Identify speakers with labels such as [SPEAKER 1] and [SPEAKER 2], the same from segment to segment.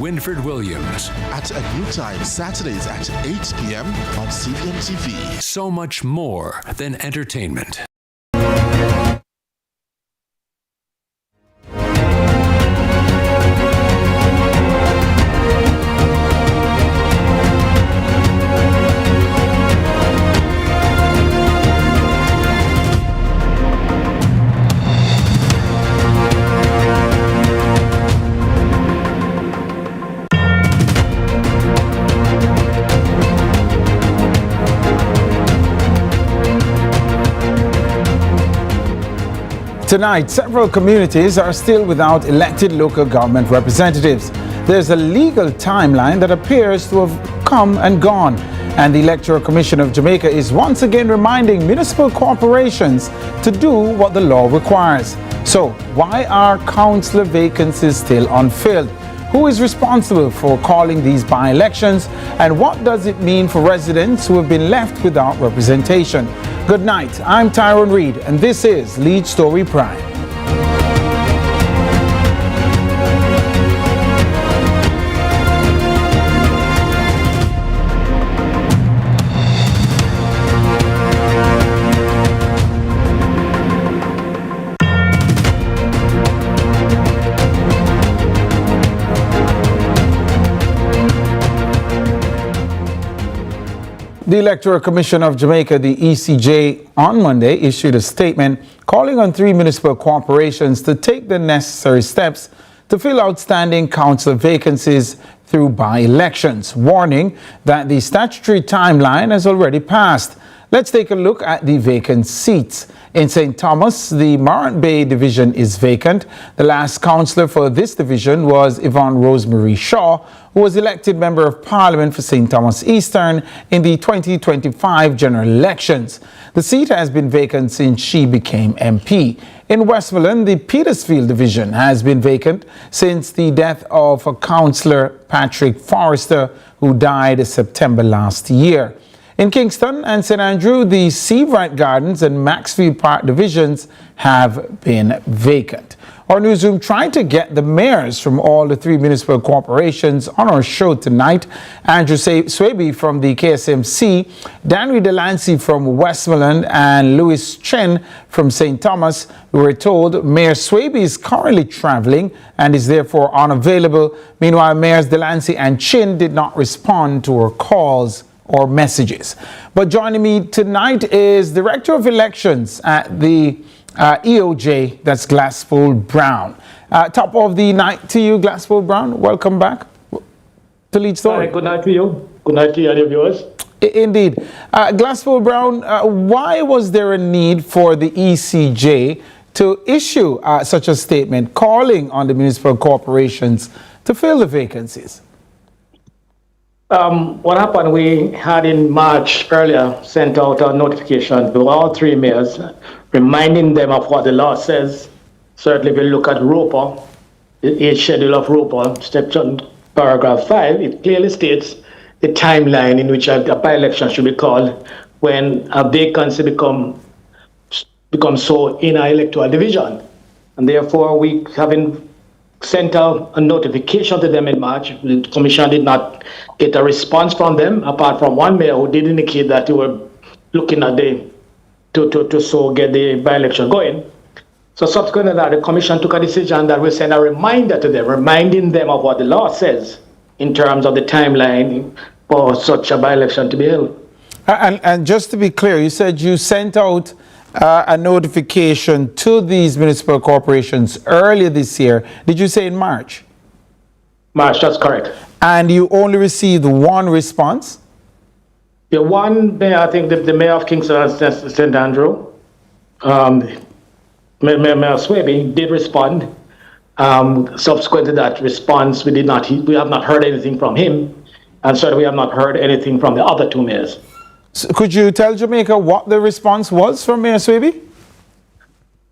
[SPEAKER 1] Winford Williams.
[SPEAKER 2] At a new time, Saturdays at 8 p.m. on CVM TV.
[SPEAKER 1] So much more than entertainment.
[SPEAKER 3] Tonight, several communities are still without elected local government representatives. There's a legal timeline that appears to have come and gone, and the Electoral Commission of Jamaica is once again reminding municipal corporations to do what the law requires. So, why are councillor vacancies still unfilled? Who is responsible for calling these by-elections, and what does it mean for residents who have been left without representation? Good night, I'm Tyrone Reed, and this is Lead Story Prime. The Electoral Commission of Jamaica, the ECJ, on Monday issued a statement calling on 3 municipal corporations to take the necessary steps to fill outstanding council vacancies through by-elections, warning that the statutory timeline has already passed. Let's take a look at the vacant seats. In St. Thomas, the Morant Bay division is vacant. The last councillor for this division was Yvonne Rosemary Shaw, who was elected Member of Parliament for St. Thomas Eastern in the 2025 general elections. The seat has been vacant since she became MP. In Westmoreland, the Petersfield division has been vacant since the death of Councillor Patrick Forrester, who died in September last year. In Kingston and St. Andrew, the Seabright Gardens and Maxfield Park divisions have been vacant. Our newsroom tried to get the mayors from all the 3 municipal corporations on our show tonight. Andrew Swaby from the KSMC, Danry Delancey from Westmoreland, and Louis Chen from St. Thomas. We were told Mayor Swaby is currently traveling and is therefore unavailable. Meanwhile, Mayors Delancey and Chin did not respond to our calls or messages. But joining me tonight is Director of Elections at the EOJ, that's Glaspool Brown. Top of the night to you, Glaspool Brown. Welcome back to Lead Story.
[SPEAKER 4] Hi, good night to you. Good night to your viewers.
[SPEAKER 3] Indeed. Glaspool Brown, why was there a need for the ECJ to issue such a statement calling on the municipal corporations to fill the vacancies?
[SPEAKER 4] What happened, we had in March earlier sent out a notification to all 3 mayors, reminding them of what the law says. Certainly, if you look at ROPA, the 8th schedule of ROPA, section paragraph 5, it clearly states the timeline in which a by-election should be called when a vacancy becomes so in an electoral division. And therefore, we haven't sent out a notification to them in March. The commission did not get a response from them, apart from one mayor who did indicate that they were looking at to get the by-election going. So subsequent to that, the commission took a decision that we send a reminder to them, reminding them of what the law says in terms of the timeline for such a by-election to be held.
[SPEAKER 3] And just to be clear, you said you sent out a notification to these municipal corporations earlier this year. Did you say in March?
[SPEAKER 4] March, that's correct.
[SPEAKER 3] And you only received one response?
[SPEAKER 4] The one mayor, I think the mayor of Kingston and St. Andrew, Mayor Swaby, did respond. Subsequent to that response, we have not heard anything from him, and certainly we have not heard anything from the other 2 mayors.
[SPEAKER 3] So could you tell Jamaica what the response was from Mayor Swaby?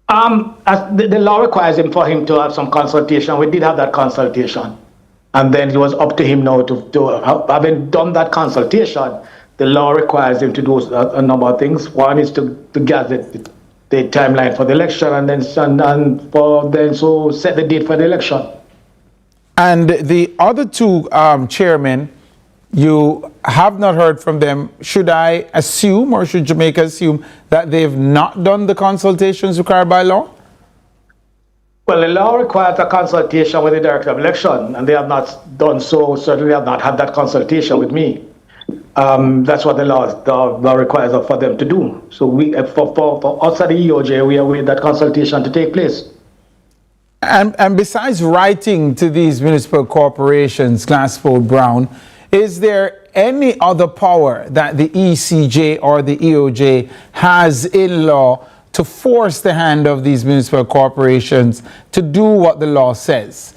[SPEAKER 4] The law requires for him to have some consultation. We did have that consultation. And then it was up to him now to having done that consultation, the law requires him to do a number of things. One is to gather the timeline for the election, and then so set the date for the election.
[SPEAKER 3] And the other two chairmen, you have not heard from them. Should I assume, or should Jamaica assume, that they've not done the consultations required by law?
[SPEAKER 4] Well, the law requires a consultation with the Director of Election, and they have not done so. Certainly have not had that consultation with me. That's what the law requires for them to do. So for us at the EOJ, we await that consultation to take place.
[SPEAKER 3] And besides writing to these municipal corporations, Glaspool Brown, is there any other power that the ECJ or the EOJ has in law to force the hand of these municipal corporations to do what the law says?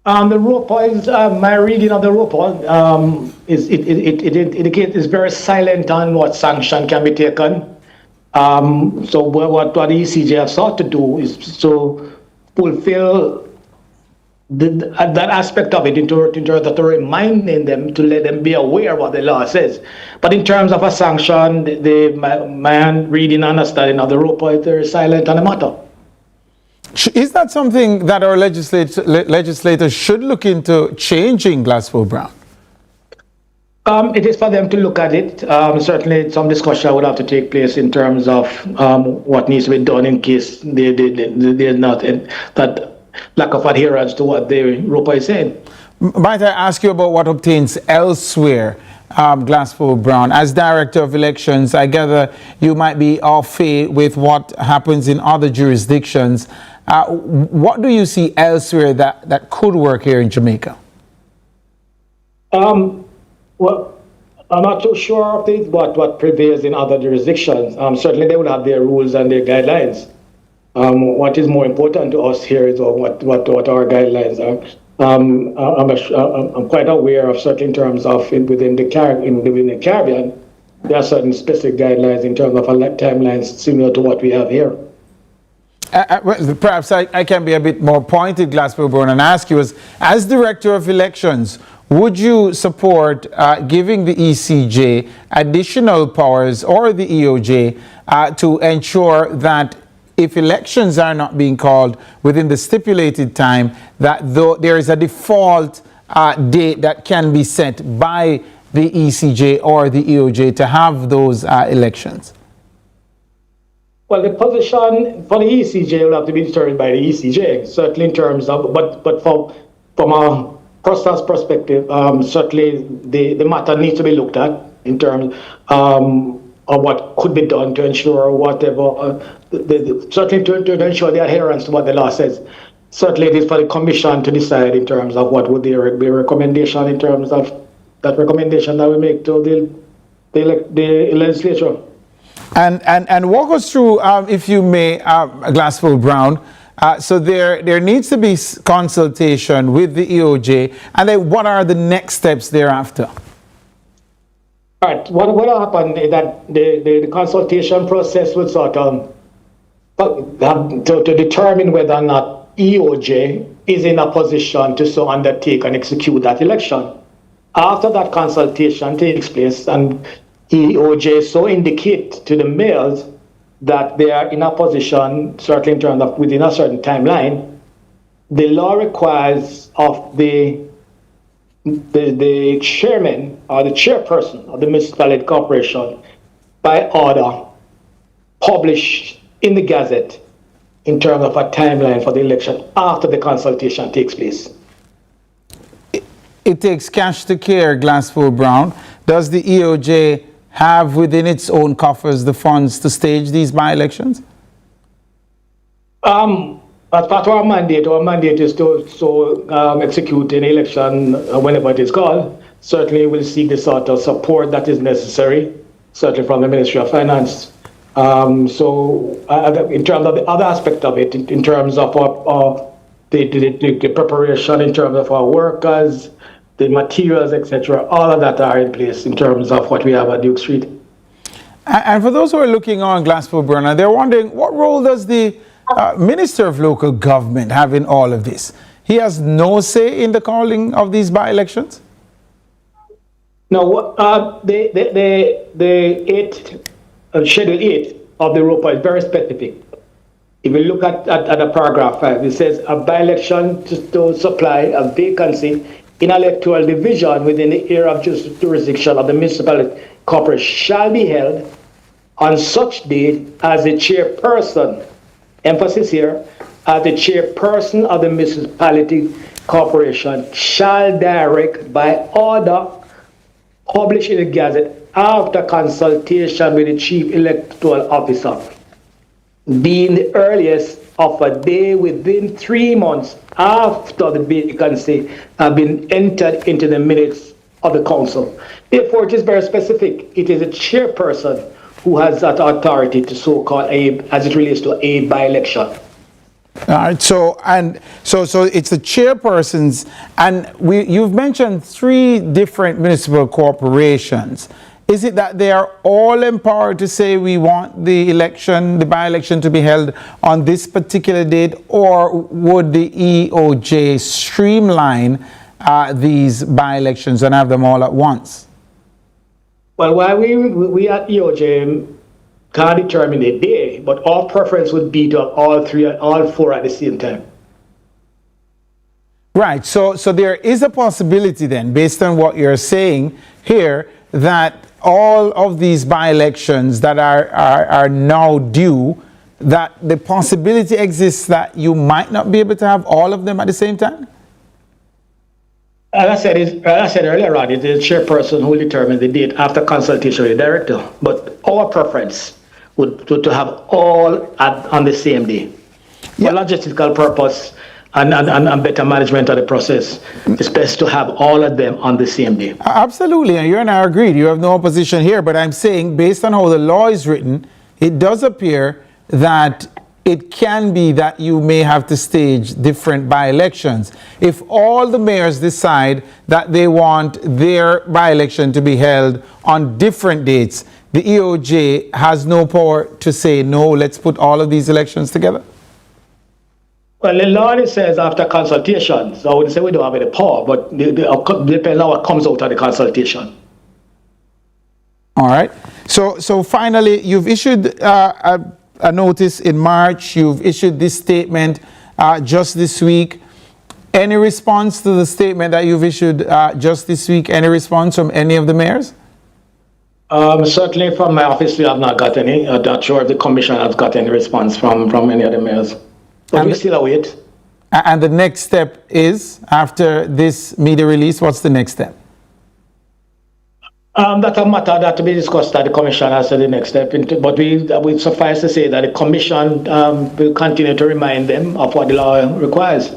[SPEAKER 4] The ROPA is, my reading of the ROPA it indicates it's very silent on what sanction can be taken. So what the ECJ has sought to do is to fulfill that aspect of it in terms of reminding them, to let them be aware of what the law says. But in terms of a sanction, my reading and understanding of the ROPA is very silent on the matter.
[SPEAKER 3] Is that something that our legislators should look into changing, Glaspool Brown?
[SPEAKER 4] It is for them to look at it. Certainly some discussion would have to take place in terms of what needs to be done in case they're not that lack of adherence to what the ROPA is saying.
[SPEAKER 3] Might I ask you about what obtains elsewhere, Glaspool Brown? As Director of Elections, I gather you might be au fait with what happens in other jurisdictions. What do you see elsewhere that could work here in Jamaica?
[SPEAKER 4] Well, I'm not too sure of what prevails in other jurisdictions. Certainly they will have their rules and their guidelines. What is more important to us here is what our guidelines are. I'm quite aware of certain terms of within the Caribbean, there are certain specific guidelines in terms of timelines similar to what we have here.
[SPEAKER 3] Well, perhaps I can be a bit more pointed, Glaspool Brown, and ask you as Director of Elections, would you support giving the ECJ additional powers or the EOJ to ensure that if elections are not being called within the stipulated time, that there is a default date that can be set by the ECJ or the EOJ to have those elections?
[SPEAKER 4] Well, the position for the ECJ will have to be determined by the ECJ, certainly in terms of, but from a process perspective, certainly the matter needs to be looked at in terms of what could be done to ensure whatever, certainly to ensure the adherence to what the law says. Certainly it is for the Commission to decide in terms of what would be a recommendation in terms of that recommendation that we make to the legislature.
[SPEAKER 3] And walk us through, if you may, Glaspool Brown. So there needs to be consultation with the EOJ, and then what are the next steps thereafter?
[SPEAKER 4] All right. What will happen is that the consultation process will sort of to determine whether or not EOJ is in a position to so undertake and execute that election. After that consultation takes place and EOJ so indicate to the mayors that they are in a position, certainly in terms of within a certain timeline, the law requires of the chairman or the chairperson of the municipality corporation by order published in the Gazette in terms of a timeline for the election after the consultation takes place.
[SPEAKER 3] It takes cash to care, Glaspool Brown. Does the EOJ have within its own coffers the funds to stage these by-elections?
[SPEAKER 4] As part of our mandate is to execute an election whenever it is called. Certainly we'll seek the sort of support that is necessary, certainly from the Ministry of Finance. So in terms of the other aspect of it, in terms of the preparation, in terms of our workers, the materials, etc., all of that are in place in terms of what we have at Duke Street.
[SPEAKER 3] And for those who are looking on Glaspool Brown, they're wondering, what role does the Minister of Local Government have in all of this? He has no say in the calling of these by-elections?
[SPEAKER 4] No, Schedule 8 of the ROPA is very specific. If you look at the paragraph 5, it says a by-election to supply a vacancy in electoral division within the area of jurisdiction of the municipal corporation shall be held on such date as the chairperson, emphasis here, as the chairperson of the municipality corporation shall direct by order published in the Gazette after consultation with the chief electoral officer, being the earliest of a day within 3 months after the vacancy have been entered into the minutes of the council. Therefore, it is very specific. It is a chairperson who has that authority to so-called as it relates to a by-election.
[SPEAKER 3] All right, so it's the chairpersons, and you've mentioned 3 different municipal corporations. Is it that they are all empowered to say we want the by-election to be held on this particular date, or would the EOJ streamline these by-elections and have them all at once?
[SPEAKER 4] Well, while we at EOJ can't determine a day, but our preference would be to have all 4 at the same time.
[SPEAKER 3] Right, so there is a possibility then, based on what you're saying here, that all of these by-elections that are now due, that the possibility exists that you might not be able to have all of them at the same time?
[SPEAKER 4] As I said earlier on, it is the chairperson who will determine the date after consultation with the director. But our preference would to have all on the same day. For logistical purpose and better management of the process, it's best to have all of them on the same day.
[SPEAKER 3] Absolutely, and you and I are agreed. You have no opposition here, but I'm saying based on how the law is written, it does appear that it can be that you may have to stage different by-elections. If all the mayors decide that they want their by-election to be held on different dates, the EOJ has no power to say, no, let's put all of these elections together?
[SPEAKER 4] Well, the law says after consultation, so I would say we don't have any power, but it depends on what comes out of the consultation.
[SPEAKER 3] All right. So finally, you've issued a notice in March. You've issued this statement just this week. Any response to the statement that you've issued just this week? Any response from any of the mayors?
[SPEAKER 4] Certainly from my office, we have not got any. I'm not sure if the commission has got any response from any of the mayors. But we still await.
[SPEAKER 3] And the next step is, after this media release, what's the next step?
[SPEAKER 4] That's a matter that to be discussed at the commission as to the next step. But we suffice to say that the commission will continue to remind them of what the law requires.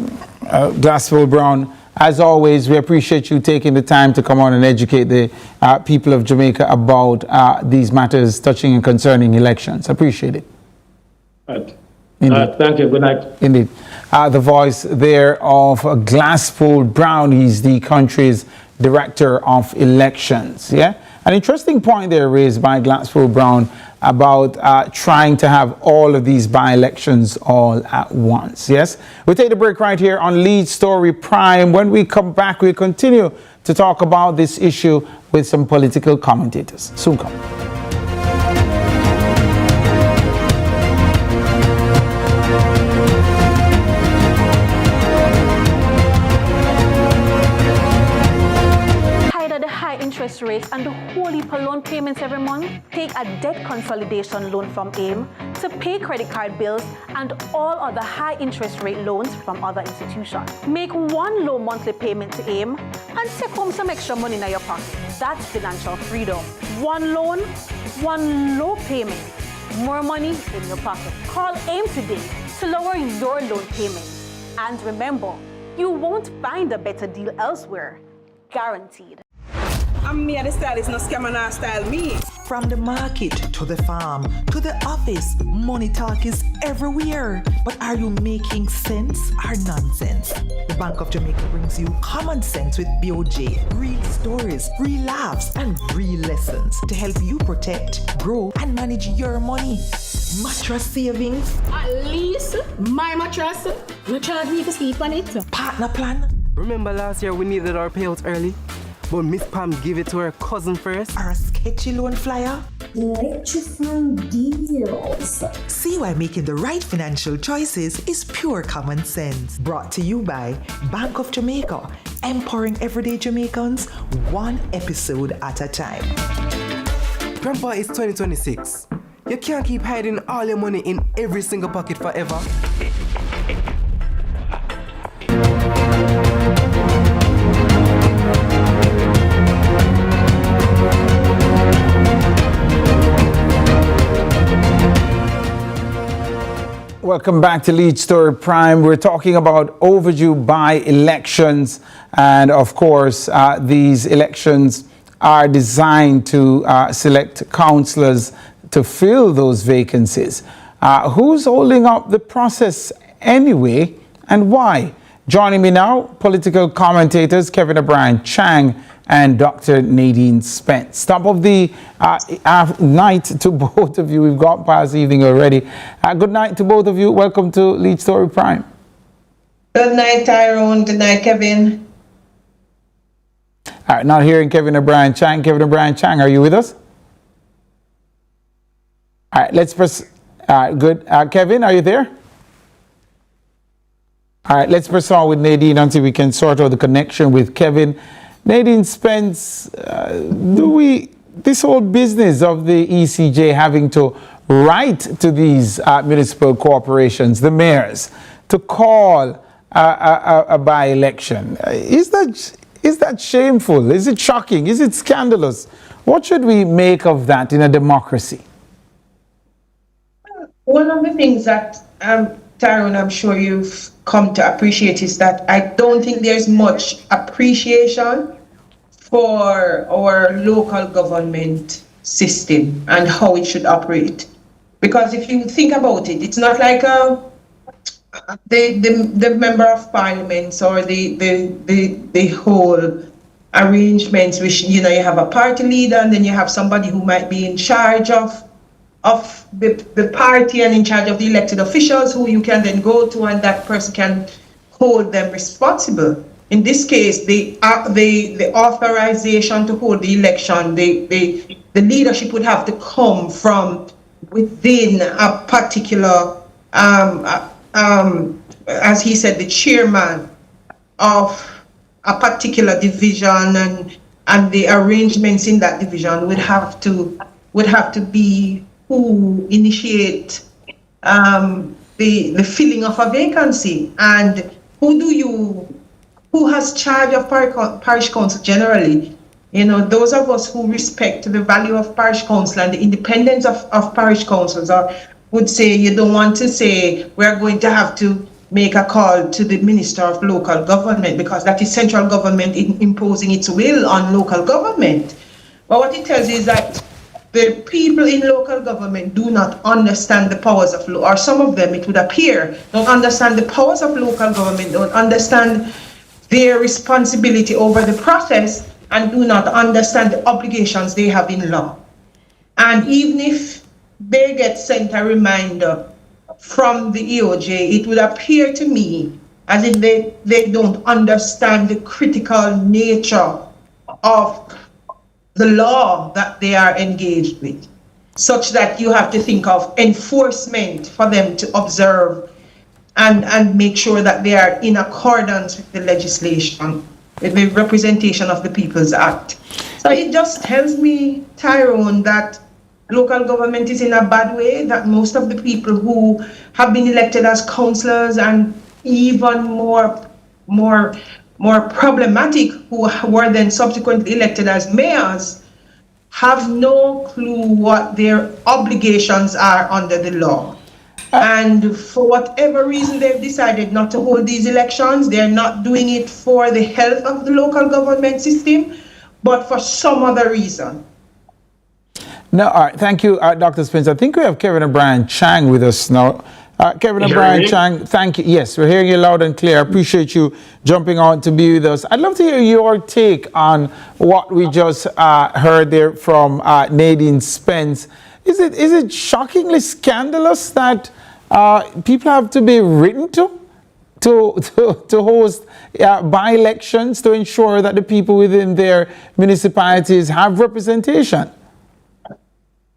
[SPEAKER 3] Glaspool Brown, as always, we appreciate you taking the time to come on and educate the people of Jamaica about these matters touching and concerning elections. Appreciate it.
[SPEAKER 4] Right. Thank you. Good night.
[SPEAKER 3] Indeed. The voice there of Glaspool Brown. He's the country's director of elections. Yeah, an interesting point there raised by Glaspool Brown about trying to have all of these by-elections all at once. Yes, we'll take the break right here on Lead Story Prime. When we come back, we'll continue to talk about this issue with some political commentators. Soon come.
[SPEAKER 5] Interest rates and the whole heap of loan payments every month? Take a debt consolidation loan from AIM to pay credit card bills and all other high interest rate loans from other institutions. Make one low monthly payment to AIM and take home some extra money in your pocket. That's financial freedom. One loan, one low payment. More money in your pocket. Call AIM today to lower your loan payment. And remember, you won't find a better deal elsewhere. Guaranteed.
[SPEAKER 6] I'm me, the stylist, no scammer, no style me.
[SPEAKER 7] From the market to the farm to the office, money talk is everywhere. But are you making sense or nonsense? The Bank of Jamaica brings you common sense with BOJ. Real stories, real laughs, and real lessons to help you protect, grow, and manage your money. Mattress savings.
[SPEAKER 6] At least my mattress, you charge me to sleep on it.
[SPEAKER 7] Partner plan.
[SPEAKER 8] Remember last year we needed our payouts early? but Miss Pam give it to her cousin first?
[SPEAKER 7] Or a sketchy loan flyer?
[SPEAKER 9] Electrifying deals.
[SPEAKER 7] See why making the right financial choices is pure common sense. Brought to you by Bank of Jamaica, empowering everyday Jamaicans one episode at a time.
[SPEAKER 8] Grandpa, it's 2026. You can't keep hiding all your money in every single pocket forever.
[SPEAKER 3] Welcome back to Lead Story Prime. We're talking about overdue by-elections, and of course, these elections are designed to select councillors to fill those vacancies. Who's holding up the process anyway, and why? Joining me now, political commentators Kevin O'Brien Chang and Dr. Nadine Spence. Top of the night to both of you. We've got past evening already. Good night to both of you. Welcome to Lead Story Prime.
[SPEAKER 10] Good night, Tyrone. Good night, Kevin.
[SPEAKER 3] All right, not hearing Kevin O'Brien Chang. Kevin O'Brien Chang, are you with us? All right, let's press. Good. Kevin, are you there? All right, let's press on with Nadine until we can sort out the connection with Kevin. Nadine Spence, this whole business of the ECJ having to write to these municipal corporations, the mayors, to call a by-election, is that shameful? Is it shocking? Is it scandalous? What should we make of that in a democracy?
[SPEAKER 10] One of the things that, Tyrone, I'm sure you've come to appreciate is that I don't think there's much appreciation for our local government system and how it should operate. Because if you think about it, it's not like the member of parliament or the whole arrangements, which, you know, you have a party leader and then you have somebody who might be in charge of the party and in charge of the elected officials who you can then go to, and that person can hold them responsible. In this case, the authorization to hold the election, the leadership would have to come from within a particular, as he said, the chairman of a particular division, and the arrangements in that division would have to be who initiate the filling of a vacancy, and who has charge of parish council generally. You know, those of us who respect the value of parish council and the independence of parish councils would say, you don't want to say we're going to have to make a call to the Minister of Local Government, because that is central government imposing its will on local government. But what it tells you is that the people in local government do not understand the powers of law, or some of them, it would appear, don't understand the powers of local government, don't understand their responsibility over the process, and do not understand the obligations they have in law. And even if they get sent a reminder from the EOJ, it would appear to me as if they don't understand the critical nature of the law that they are engaged with, such that you have to think of enforcement for them to observe and make sure that they are in accordance with the legislation, with the Representation of the People's Act. So it just tells me, Tyrone, that local government is in a bad way, that most of the people who have been elected as councillors, and even more problematic, who were then subsequently elected as mayors, have no clue what their obligations are under the law. And for whatever reason they've decided not to hold these elections, they're not doing it for the health of the local government system, but for some other reason.
[SPEAKER 3] No, all right, thank you, Dr. Spence. I think we have Kevin O'Brien Chang with us now. Kevin O'Brien Chang, thank you. Yes, we're hearing you loud and clear. I appreciate you jumping on to be with us. I'd love to hear your take on what we just heard there from Nadine Spence. Is it shockingly scandalous that people have to be written to to host by-elections to ensure that the people within their municipalities have representation?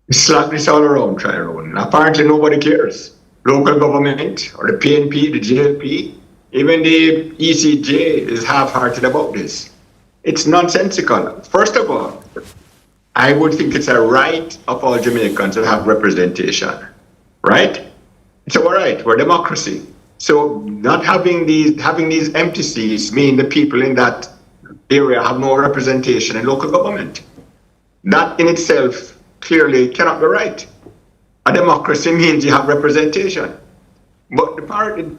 [SPEAKER 11] It's like this all around, Tyrone. Apparently nobody cares. Local government or the PNP, the JLP, even the ECJ is half-hearted about this. It's nonsensical. First of all, I would think it's a right of all Jamaicans to have representation, right? It's our right, we're a democracy. So not having these empty seats mean the people in that area have no representation in local government. That in itself clearly cannot be right. A democracy means you have representation. But the part is,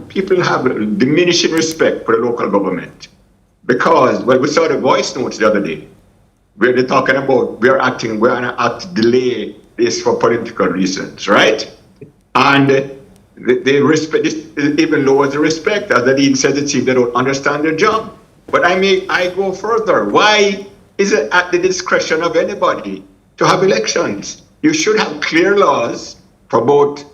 [SPEAKER 11] people have diminishing respect for the local government. Because, well, we saw the voice notes the other day, where they're talking about we're going to act to delay this for political reasons, right? And they respect this even lowers the respect. As the dean said, it seems they don't understand their job. But I go further. Why is it at the discretion of anybody to have elections? You should have clear laws for both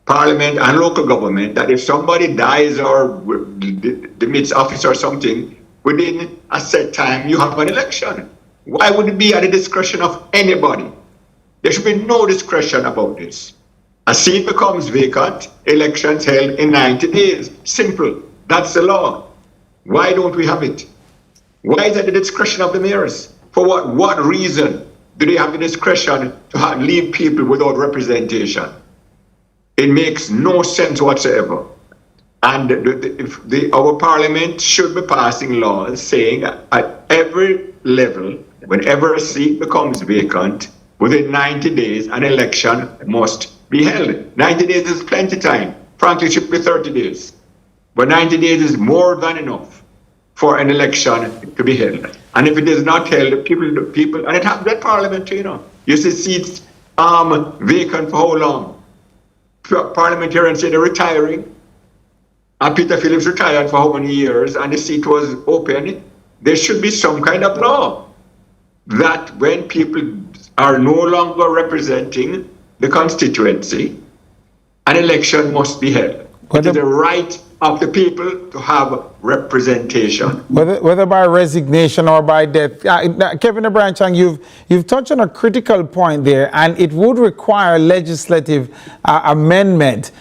[SPEAKER 11] parliament and local government that if somebody dies or demits office or something, within a set time, you have an election. Why would it be at the discretion of anybody? There should be no discretion about this. A seat becomes vacant, elections held in 90 days. Simple. That's the law. Why don't we have it? Why is it at the discretion of the mayors? For what reason do they have the discretion to leave people without representation? It makes no sense whatsoever. And our parliament should be passing laws saying at every level, whenever a seat becomes vacant, within 90 days, an election must be held. 90 days is plenty time. Frankly, it should be 30 days. But 90 days is more than enough for an election to be held. And if it is not held, people, and it happens at parliament, you see seats vacant for how long? Parliamentarians say they're retiring. And Peter Phillips retired for how many years, and the seat was open. There should be some kind of law that when people are no longer representing the constituency, an election must be held. It is the right of the people to have representation.
[SPEAKER 3] Whether by resignation or by death. Kevin Branchang, you've touched on a critical point there, and it would require legislative amendment.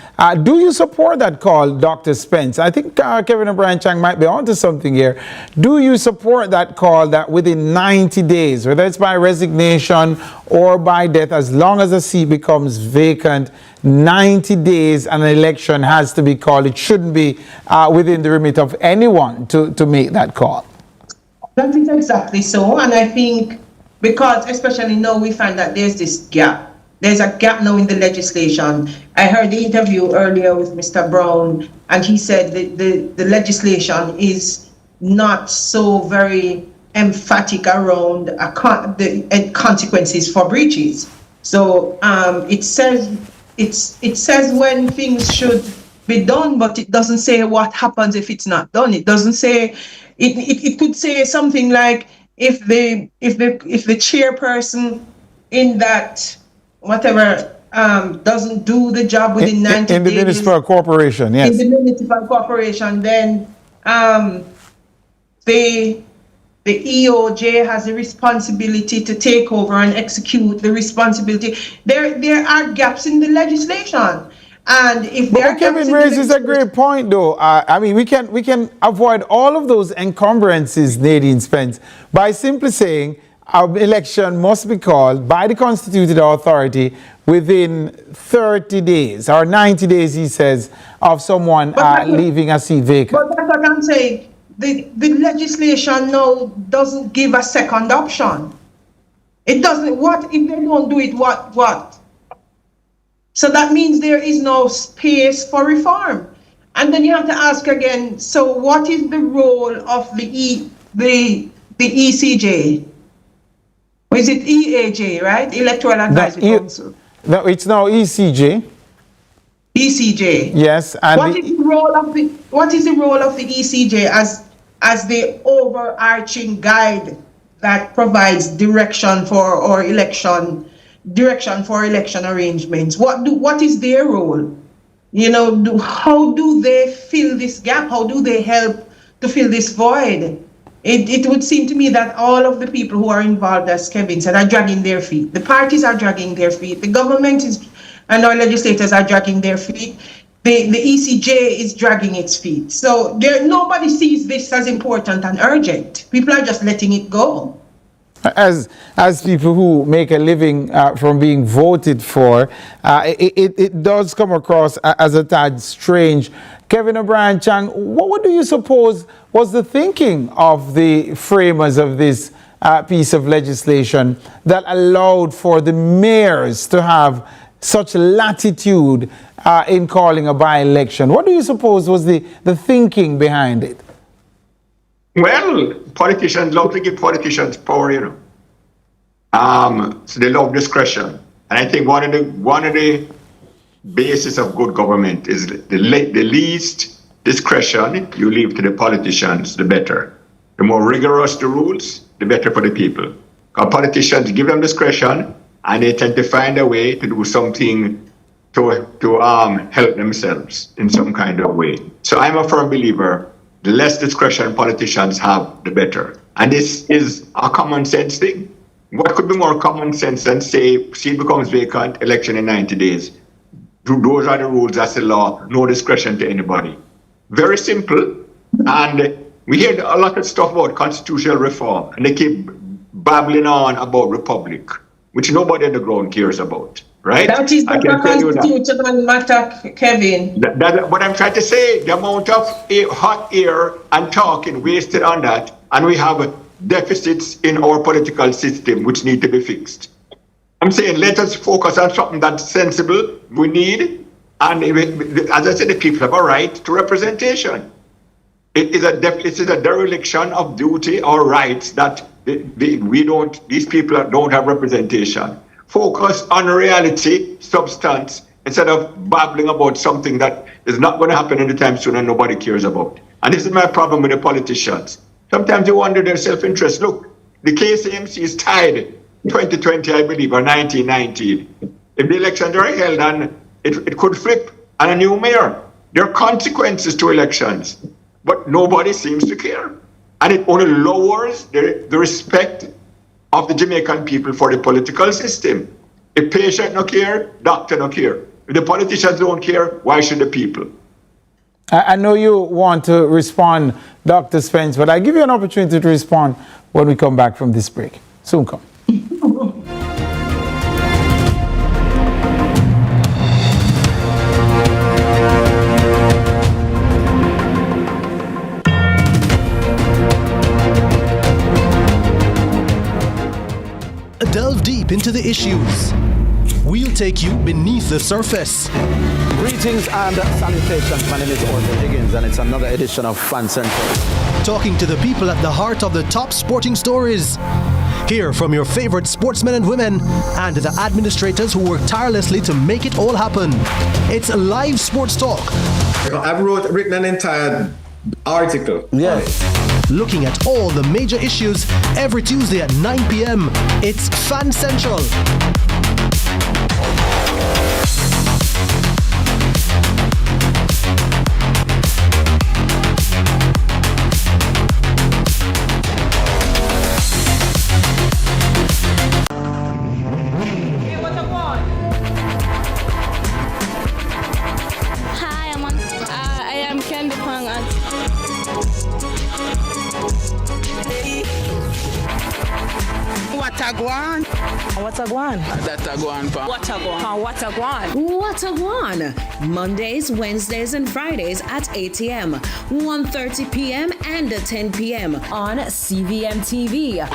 [SPEAKER 3] Do you support that call, Dr. Spence? I think Kevin Branchang might be onto something here. Do you support that call that within 90 days, whether it's by resignation or by death, as long as a seat becomes vacant, 90 days an election has to be called? It shouldn't be within the remit of anyone to make that call.
[SPEAKER 10] That is exactly so. And I think because especially now we find that there's this gap. There's a gap now in the legislation. I heard the interview earlier with Mr. Brown, and he said the legislation is not so very emphatic around the consequences for breaches. So it says when things should be done, but it doesn't say what happens if it's not done. It doesn't say. It could say something like if the chairperson in that whatever doesn't do the job within 90 days.
[SPEAKER 3] In the municipal corporation, yes.
[SPEAKER 10] In the municipal corporation, then the EOJ has the responsibility to take over and execute the responsibility. There are gaps in the legislation. And if there
[SPEAKER 3] Kevin raises a great point, though. I mean, we can avoid all of those encumbrances, Nadine Spence, by simply saying our election must be called by the constituted authority within 30 days or 90 days, he says, of someone leaving a seat vacant.
[SPEAKER 10] But that's what I'm saying. The legislation now doesn't give a second option. It doesn't. What if they don't do it? What? So that means there is no space for reform. And then you have to ask again, so what is the role of the ECJ? Or is it EAJ, right? Electoral Advisory Council.
[SPEAKER 3] No, it's now ECJ.
[SPEAKER 10] ECJ.
[SPEAKER 3] Yes. And
[SPEAKER 10] what is the role of the ECJ as the overarching guide that provides direction for election arrangements? What is their role? how do they fill this gap? How do they help to fill this void? It would seem to me that all of the people who are involved, as Kevin said, are dragging their feet. The parties are dragging their feet. The government and our legislators are dragging their feet. The ECJ is dragging its feet. So nobody sees this as important and urgent. People are just letting it go.
[SPEAKER 3] As people who make a living from being voted for, it does come across as a tad strange. Kevin O'Brien Chang, what do you suppose was the thinking of the framers of this piece of legislation that allowed for the mayors to have such latitude in calling a by-election? What do you suppose was the thinking behind it?
[SPEAKER 11] Well, politicians love to give politicians power, So they love discretion. And I think one of the basis of good government is the least discretion you leave to the politicians, the better. The more rigorous the rules, the better for the people. Because politicians give them discretion and they tend to find a way to do something to help themselves in some kind of way. So I'm a firm believer, the less discretion politicians have, the better. And this is a common sense thing. What could be more common sense than say, seat becomes vacant, election in 90 days. Those are the rules, that's the law, no discretion to anybody. Very simple. And we hear a lot of stuff about constitutional reform, and they keep babbling on about republic, which nobody on the ground cares about, right?
[SPEAKER 10] That is not a constitutional matter, Kevin.
[SPEAKER 11] What I'm trying to say, the amount of hot air and talking wasted on that, and we have deficits in our political system which need to be fixed. I'm saying let us focus on something that's sensible, we need, and as I said, the people have a right to representation. It is a dereliction of duty or rights that these people don't have representation. Focus on reality, substance, instead of babbling about something that is not going to happen anytime soon and nobody cares about. And this is my problem with the politicians. Sometimes you wonder their self-interest. Look, the KCMC is tied 2020, I believe, or 1919. If the elections are held, and it could flip and a new mayor. There are consequences to elections, but nobody seems to care. And it only lowers the respect of the Jamaican people for the political system. If patient no care, doctor no care. If the politicians don't care, why should the people?
[SPEAKER 3] I know you want to respond, Dr. Spence, but I'll give you an opportunity to respond when we come back from this break. Soon come.
[SPEAKER 12] Delve deep into the issues. We'll take you beneath the surface.
[SPEAKER 13] Greetings and salutations. My name is Orville Higgins, and it's another edition of Fan Central.
[SPEAKER 12] Talking to the people at the heart of the top sporting stories. Hear from your favorite sportsmen and women and the administrators who work tirelessly to make it all happen. It's live sports talk.
[SPEAKER 14] I've written an entire article.
[SPEAKER 13] Yes.
[SPEAKER 12] Looking at all the major issues every Tuesday at 9 p.m. It's Fan Central.
[SPEAKER 15] Watagwan. Mondays, Wednesdays, and Fridays at 8 a.m., 1:30 p.m., and 10 p.m. on CVM TV.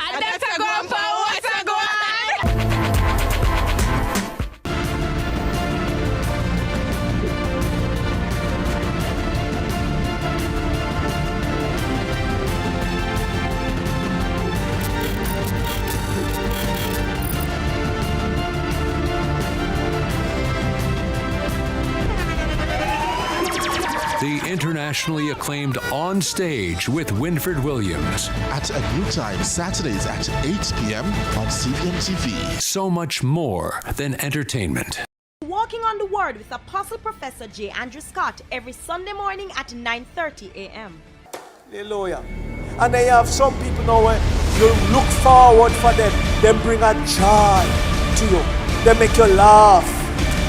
[SPEAKER 1] The internationally acclaimed On Stage with Winfred Williams.
[SPEAKER 2] At a new time, Saturdays at 8 p.m. on CVM TV.
[SPEAKER 1] So much more than entertainment.
[SPEAKER 16] What Walking on the Word with Apostle Professor J. Andrew Scott every Sunday morning at 9:30 a.m.
[SPEAKER 17] Hallelujah. And they have some people now when you look forward for them, they bring a joy to you. They make you laugh.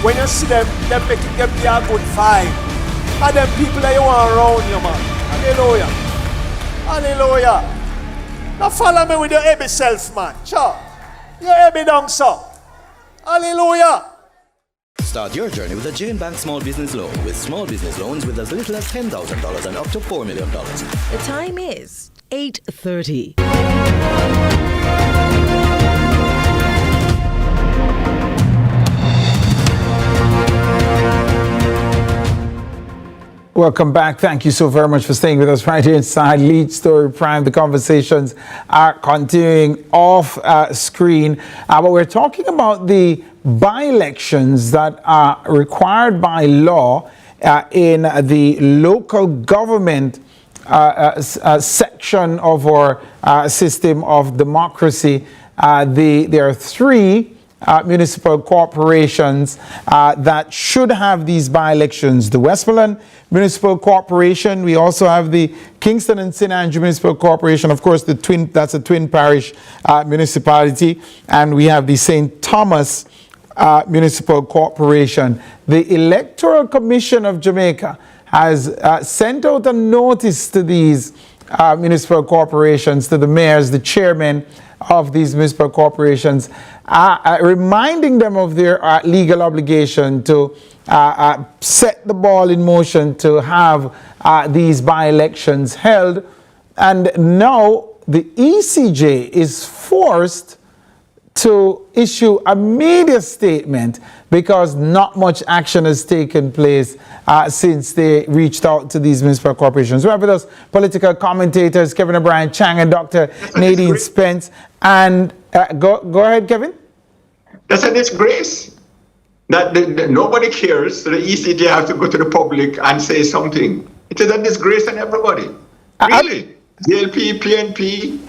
[SPEAKER 17] When you see them, they make you give you a good vibe. And them people that you want around you, man. Hallelujah. Hallelujah. Now follow me with your heavy self, man. Sure. Your heavy down, sir. Hallelujah.
[SPEAKER 18] Start your journey with a Jane Bank Small Business Loan with small business loans with as little as $10,000 and up to $4 million.
[SPEAKER 15] The time is 8:30.
[SPEAKER 3] Welcome back. Thank you so very much for staying with us right here inside Lead Story Prime. The conversations are continuing off screen, but we're talking about the by-elections that are required by law in the local government section of our system of democracy. There are three municipal corporations that should have these by-elections. The Westmoreland Municipal Corporation. We also have the Kingston and St. Andrew Municipal Corporation. Of course, that's a twin parish municipality. And we have the St. Thomas Municipal Corporation. The Electoral Commission of Jamaica has sent out a notice to these municipal corporations, to the mayors, the chairmen of these municipal corporations, reminding them of their legal obligation to set the ball in motion to have these by-elections held. And now the ECJ is forced to issue a media statement because not much action has taken place since they reached out to these municipal corporations. We have with us political commentators Kevin O'Brien Chang and Dr. Nadine Spence. And go ahead, Kevin.
[SPEAKER 11] That's a disgrace. That nobody cares. So the ECJ has to go to the public and say something. It is a disgrace on everybody. Really. DLP, PNP,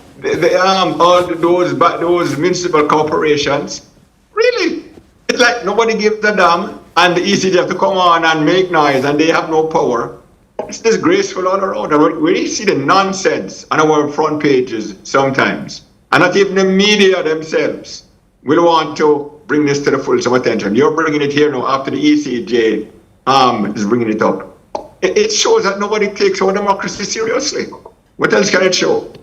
[SPEAKER 11] all those municipal corporations. Really. It's like nobody gives a damn, and the ECJ have to come on and make noise, and they have no power. It's disgraceful all around. And we see the nonsense on our front pages sometimes. And not even the media themselves will want to bring this to the full some attention. You're bringing it here now after the ECJ is bringing it up. It shows that nobody takes our democracy seriously. What else can it show?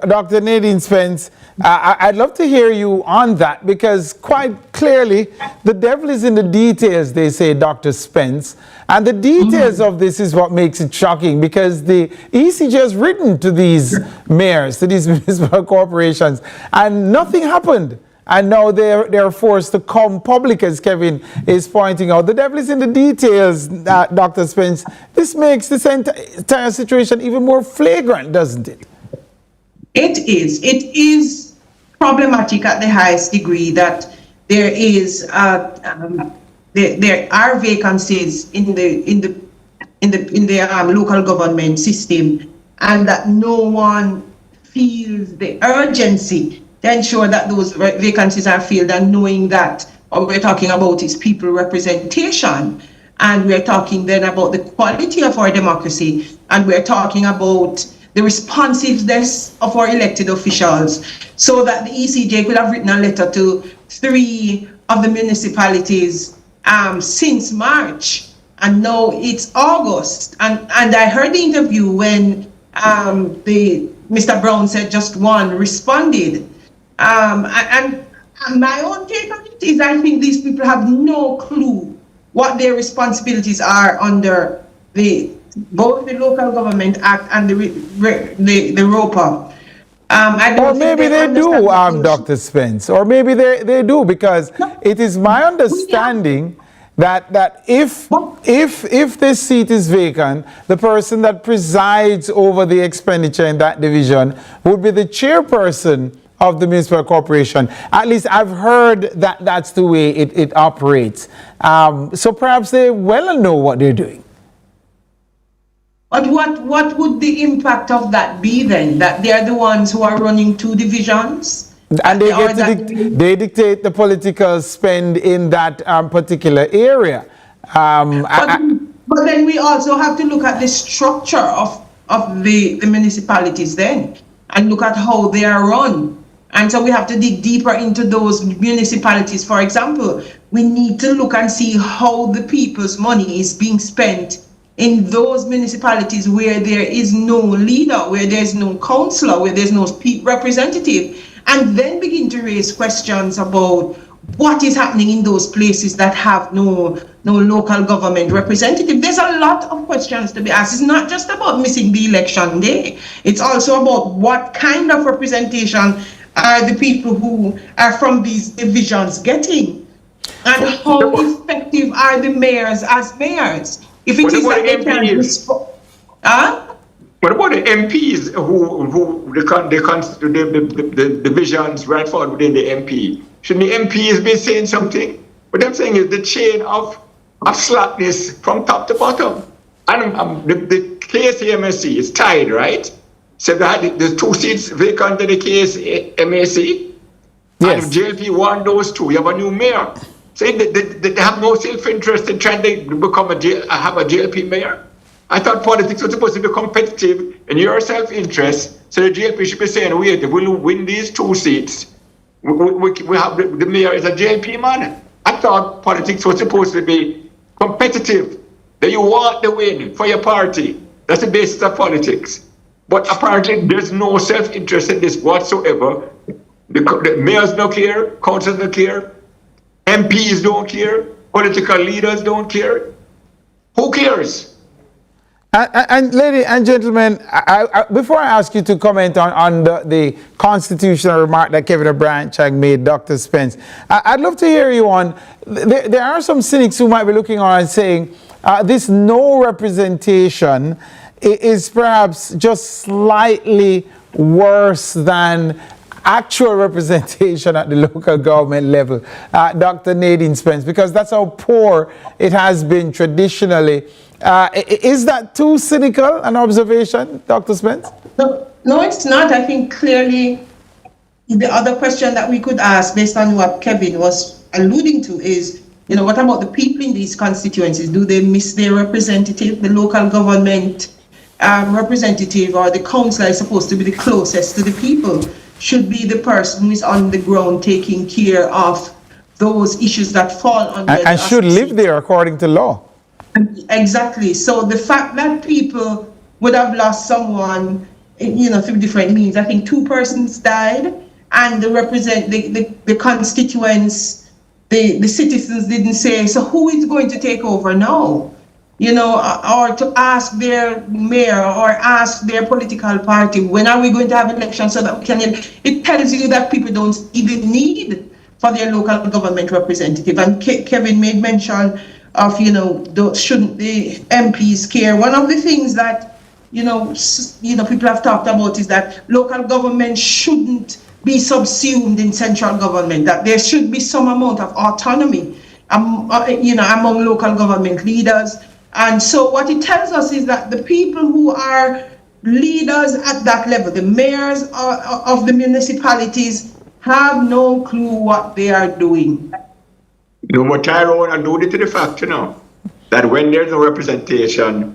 [SPEAKER 3] Dr. Nadine Spence, I'd love to hear you on that, because quite clearly the devil is in the details, they say, Dr. Spence. And the details of this is what makes it shocking, because the ECJ has written to these mayors, to these municipal corporations, and nothing happened. And now they're forced to come public, as Kevin is pointing out. The devil is in the details, Dr. Spence. This makes this entire situation even more flagrant, doesn't it?
[SPEAKER 10] It is. It is problematic at the highest degree that there is there are vacancies in the local government system, and that no one feels the urgency to ensure that those vacancies are filled, and knowing that what we're talking about is people representation, and we're talking then about the quality of our democracy, and we're talking about the responsiveness of our elected officials, so that the ECJ could have written a letter to 3 of the municipalities since March, and now it's August. And I heard the interview when Mr. Brown said just one responded. And my own take on it is, I think these people have no clue what their responsibilities are under both the Local Government Act and the ROPA.
[SPEAKER 3] Or maybe they do, Dr. Spence. Or maybe they do, because it is my understanding that if this seat is vacant, the person that presides over the expenditure in that division would be the chairperson of the municipal corporation. At least I've heard that that's the way it operates. So perhaps they well know what they're doing.
[SPEAKER 10] But what would the impact of that be then? That they are the ones who are running 2 divisions?
[SPEAKER 3] And they dictate the political spend in that particular area.
[SPEAKER 10] But then we also have to look at the structure of the municipalities then, and look at how they are run. And so we have to dig deeper into those municipalities. For example, we need to look and see how the people's money is being spent in those municipalities where there is no leader, where there's no councillor, where there's no representative, and then begin to raise questions about what is happening in those places that have no local government representative. There's a lot of questions to be asked. It's not just about missing the election day. It's also about what kind of representation are the people who are from these divisions getting, and how effective are the mayors as mayors. If it is that they can respond.
[SPEAKER 11] What about the MPs who the divisions right forward within the MP? Shouldn't the MPs be saying something? What I'm saying is the chain of slackness from top to bottom. And the KSMSC is tied, right? So there's 2 seats vacant in the KSMAC. Yes. And if JLP won those 2, you have a new mayor. So they have no self-interest in trying to become have a JLP mayor. I thought politics was supposed to be competitive in your self-interest. So the JLP should be saying, wait, if we'll win these 2 seats, we have the mayor is a JLP man. I thought politics was supposed to be competitive, that you want the win for your party. That's the basis of politics. But apparently there's no self-interest in this whatsoever. The mayors don't care, councils don't care, MPs don't care, political leaders don't care. Who cares?
[SPEAKER 3] And ladies and gentlemen, before I ask you to comment on the constitutional remark that Kevin Branchag made, Dr. Spence, I'd love to hear you on, there are some cynics who might be looking on and saying this no representation is perhaps just slightly worse than actual representation at the local government level, Dr. Nadine Spence, because that's how poor it has been traditionally. Is that too cynical an observation, Dr. Spence?
[SPEAKER 10] No, it's not. I think clearly the other question that we could ask based on what Kevin was alluding to is, what about the people in these constituencies? Do they miss their representative? The local government representative or the councillor is supposed to be the closest to the people, should be the person who is on the ground taking care of those issues that fall under
[SPEAKER 3] and should live there according to law.
[SPEAKER 10] Exactly. So the fact that people would have lost someone, through different means. I think 2 persons died, and the constituents, the citizens didn't say, so who is going to take over now? Or to ask their mayor or ask their political party, when are we going to have elections so that we can, it tells you that people don't even need for their local government representative. And Kevin made mention of, shouldn't the MPs care? One of the things that, people have talked about is that local government shouldn't be subsumed in central government, that there should be some amount of autonomy, among local government leaders. And so what it tells us is that the people who are leaders at that level, the mayors of the municipalities, have no clue what they are doing.
[SPEAKER 11] But Tyrone alluded to the fact, that when there's no representative,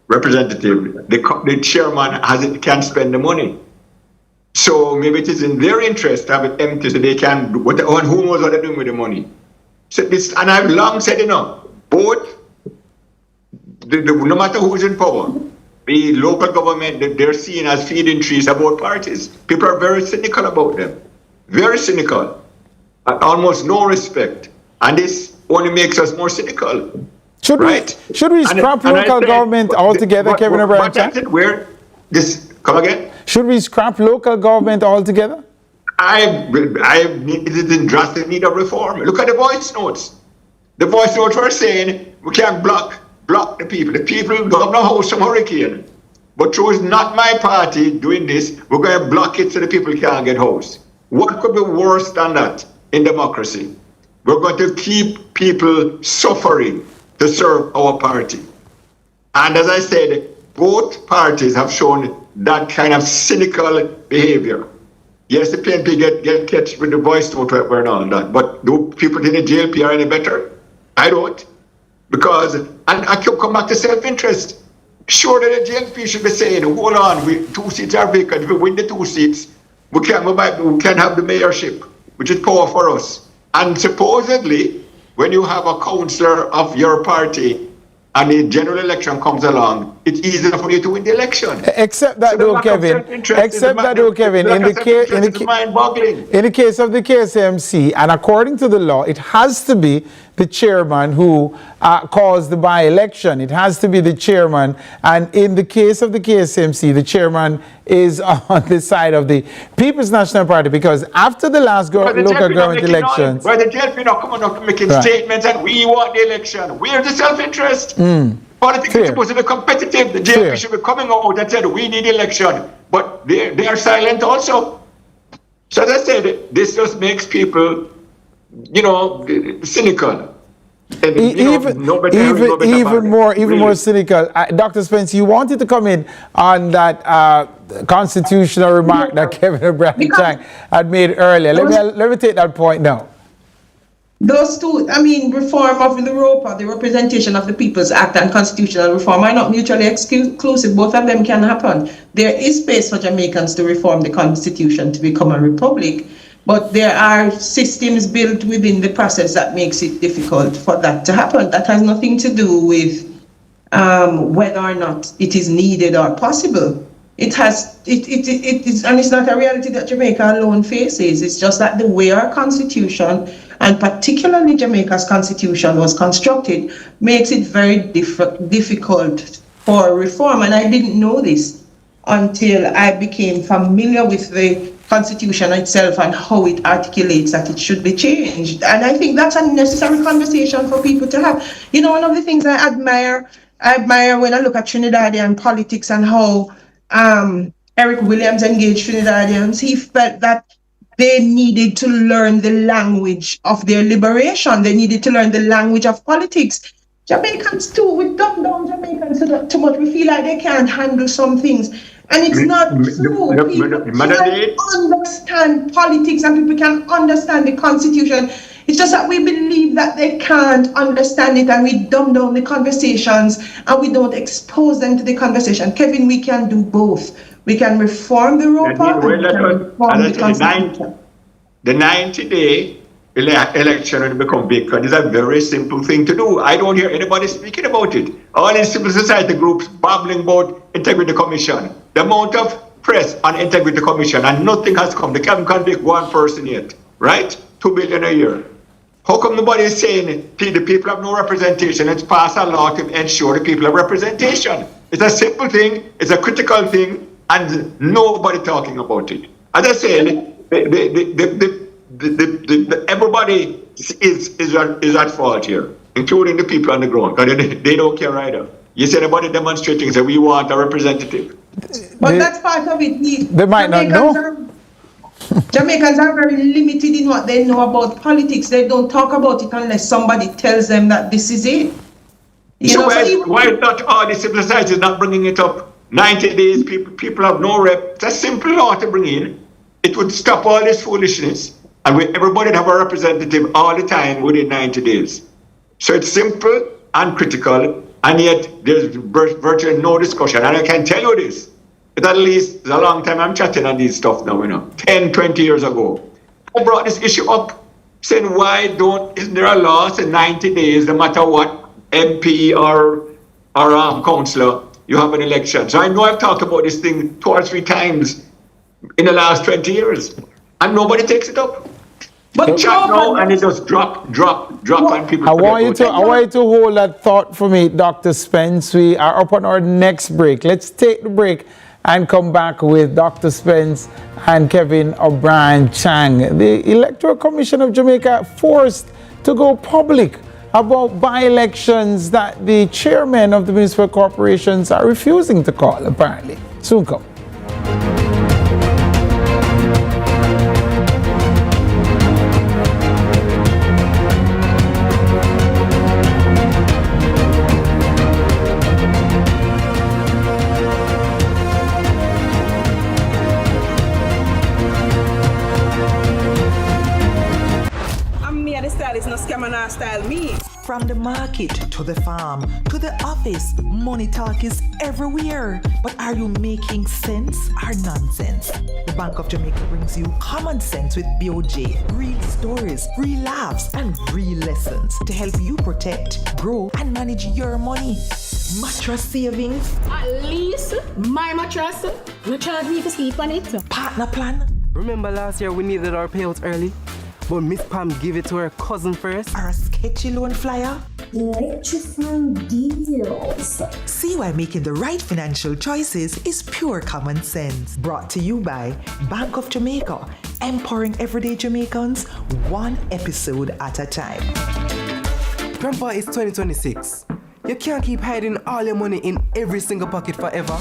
[SPEAKER 11] the chairman can't spend the money. So maybe it is in their interest to have it empty so they can do who knows what they're doing with the money. So and I've long said, both, no matter who's in power, the local government, they're seen as feeding trees about parties. People are very cynical about them. Very cynical. Almost no respect. And this only makes us more cynical.
[SPEAKER 3] Should we scrap local government altogether, Kevin Branchag?
[SPEAKER 11] Come again?
[SPEAKER 3] Should we scrap local government altogether?
[SPEAKER 11] It is in drastic need of reform. Look at the voice notes. The voice notes were saying we can't block the people. The people don't know how some hurricane. But choose not my party doing this. We're going to block it so the people can't get housed. What could be worse than that in democracy? We're going to keep people suffering to serve our party. And as I said, both parties have shown that kind of cynical behavior. Yes, the PNP get catch with the voice note and all that. But do people in the JLP are any better? I don't. Because, and I come back to self-interest. Sure that the JLP should be saying, hold on, 2 seats are vacant. If we win the 2 seats, we can have the mayorship, which is power for us. And supposedly, when you have a councillor of your party and the general election comes along, it's easier for you to win the election.
[SPEAKER 3] Except that, though, Kevin. In the case of the KSMC, and according to the law, it has to be the chairman who calls the by-election. It has to be the chairman. And in the case of the KSMC, the chairman is on the side of the People's National Party, because after the last local government elections...
[SPEAKER 11] Why the JLP not coming up making statements and we want the election? Where's the self-interest? Politics is supposed to be competitive. The JLP should be coming out and said we need election. But they are silent also. So as I said, this just makes people, cynical. And,
[SPEAKER 3] even more cynical. Dr. Spence, you wanted to come in on that constitutional remark that Kevin O'Brien Chang had made earlier. Let me take that point now.
[SPEAKER 10] Those two, reform of the ROPA, the Representation of the People's Act, and constitutional reform are not mutually exclusive. Both of them can happen. There is space for Jamaicans to reform the constitution to become a republic, but there are systems built within the process that makes it difficult for that to happen. That has nothing to do with whether or not it is needed or possible. It is, and it's not a reality that Jamaica alone faces. It's just that the way our constitution, and particularly Jamaica's constitution, was constructed makes it very difficult for reform. And I didn't know this until I became familiar with the constitution itself and how it articulates that it should be changed. And I think that's a necessary conversation for people to have. One of the things I admire when I look at Trinidadian politics and how Eric Williams engaged Trinidadians, he felt that they needed to learn the language of their liberation. They needed to learn the language of politics. Jamaicans too, we dumb down Jamaicans too much. We feel like they can't handle some things. And it's not true. People can understand politics and people can understand the constitution. It's just that we believe that they can't understand it and we dumb down the conversations and we don't expose them to the conversation. Kevin, we can do both. We can reform the ROPA and we can reform the constitution.
[SPEAKER 11] The 90-day election when it becomes vacant is a very simple thing to do. I don't hear anybody speaking about it. All these civil society groups babbling about Integrity Commission. The amount of press on Integrity Commission and nothing has come. They can't convict one person yet, right? 2 billion a year. How come nobody is saying the people have no representation? Let's pass a law to ensure the people have representation. It's a simple thing, it's a critical thing, and nobody talking about it. As I said, everybody is at fault here, including the people on the ground, because they don't care either. You see anybody demonstrating, say we want a representative.
[SPEAKER 10] But that's part of it.
[SPEAKER 3] They might not know.
[SPEAKER 10] Jamaicans are very limited in what they know about politics. They don't talk about it unless somebody tells them that this is it.
[SPEAKER 11] Why not all the civil society is not bringing it up? 90 days, people have no rep. It's a simple law to bring in. It would stop all this foolishness. And everybody would have a representative all the time within 90 days. So it's simple and critical, and yet there's virtually no discussion. And I can tell you this, at least it's a long time I'm chatting on these stuff now, 10, 20 years ago. I brought this issue up, saying isn't there a law saying 90 days, no matter what MP or councillor, you have an election. So I know I've talked about this thing 2 or 3 times in the last 20 years, and nobody takes it up. But chat now and it just drop, and people.
[SPEAKER 3] I want you to hold that thought for me, Dr. Spence. We are up on our next break. Let's take the break and come back with Dr. Spence and Kevin O'Brien Chang. The Electoral Commission of Jamaica forced to go public about by-elections that the chairmen of the municipal corporations are refusing to call, apparently. Soon come.
[SPEAKER 6] scammer style me.
[SPEAKER 7] From the market to the farm to the office, money talk is everywhere. But are you making sense or nonsense? The Bank of Jamaica brings you common sense with BOJ. Real stories, real laughs, and real lessons to help you protect, grow, and manage your money. Mattress savings.
[SPEAKER 6] At least my mattress. You charge me to sleep on it.
[SPEAKER 7] Partner plan.
[SPEAKER 8] Remember last year we needed our payouts early? But Miss Pam gave it to her cousin first.
[SPEAKER 7] Or a sketchy loan flyer.
[SPEAKER 9] Electrifying deals.
[SPEAKER 7] See why making the right financial choices is pure common sense. Brought to you by Bank of Jamaica, empowering everyday Jamaicans one episode at a time.
[SPEAKER 8] Grandpa, it's 2026. You can't keep hiding all your money in every single pocket forever.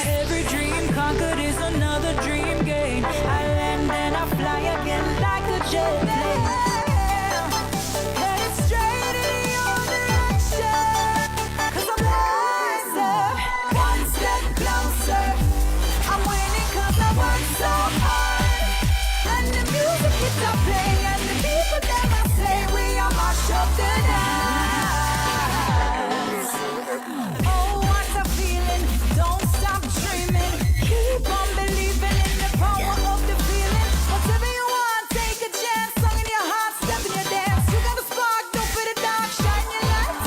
[SPEAKER 19] Every dream conquered is another dream gained. I land and I fly again like a jet plane. Headed straight in your direction, 'cause I'm wiser, one step closer. I'm winning 'cause I work so hard. And the music keeps on playing, and the people never say we are mash up the dance. Oh, what a feeling, don't stop dreaming. Keep on believing in the power of the feeling. Whatever you want, take a chance. Song in your heart, step in your dance. You got a spark, don't put it dark, shine your lights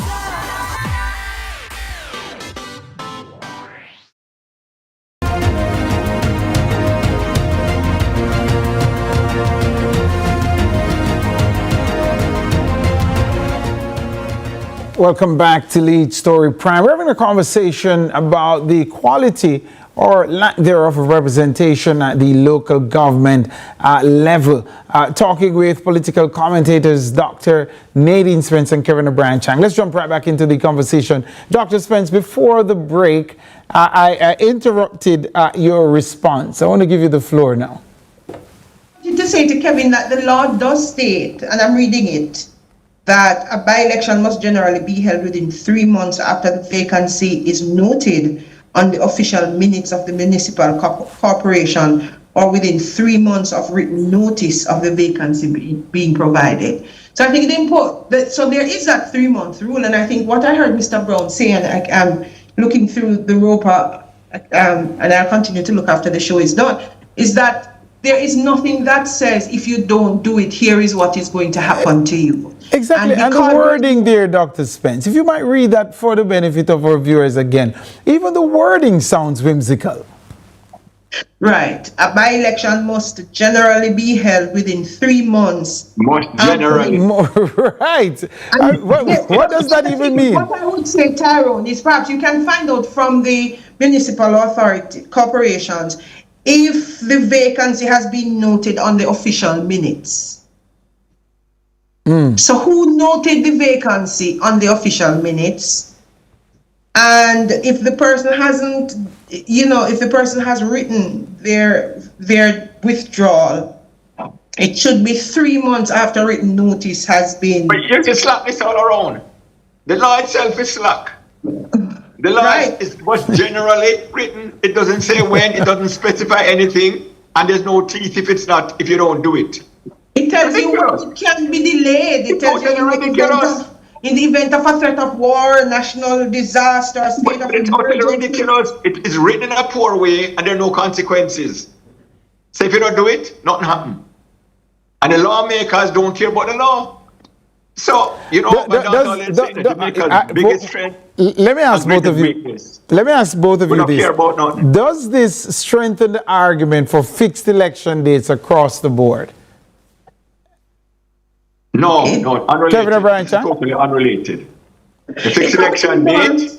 [SPEAKER 3] Welcome back to Lead Story Prime. We're having a conversation about the quality or lack thereof of representation at the local government level. Talking with political commentators Dr. Nadine Spence and Kevin O'Brien Chang. Let's jump right back into the conversation. Dr. Spence, before the break, I interrupted your response. I want to give you the floor now.
[SPEAKER 10] To say to Kevin that the law does state, and I'm reading it, that a by-election must generally be held within 3 months after the vacancy is noted on the official minutes of the municipal corporation, or within 3 months of written notice of the vacancy being provided. So I think the important, so there is that 3-month rule, and I think what I heard Mr. Brown say, and I'm looking through the ROPA, and I'll continue to look after the show is done, is that there is nothing that says if you don't do it, here is what is going to happen to you.
[SPEAKER 3] Exactly, and the wording there, Dr. Spence, if you might read that for the benefit of our viewers again, even the wording sounds whimsical.
[SPEAKER 10] Right. A by-election must generally be held within 3 months.
[SPEAKER 11] Must generally.
[SPEAKER 3] Right. What does that even mean?
[SPEAKER 10] What I would say, Tyrone, is perhaps you can find out from the municipal authority, corporations, if the vacancy has been noted on the official minutes. So who noted the vacancy on the official minutes? And if the person hasn't, if the person has written their withdrawal, it should be 3 months after written notice has been.
[SPEAKER 11] But you can slap this all around. The law itself is slack. The law was generally written. It doesn't say when, it doesn't specify anything, and there's no teeth if you don't do it.
[SPEAKER 10] It tells you it can be delayed. It tells you in the event of a threat of war, national disaster, state of
[SPEAKER 11] emergency. It's ridiculous. It is written in a poor way, and there are no consequences. So if you don't do it, nothing happens. And the lawmakers don't care about the law. So, biggest strength.
[SPEAKER 3] Let me ask both of you. Let me ask both of you this. Does this strengthen the argument for fixed election dates across the board?
[SPEAKER 11] No, unrelated.
[SPEAKER 3] Kevin O'Brien,
[SPEAKER 11] totally unrelated. The fixed election date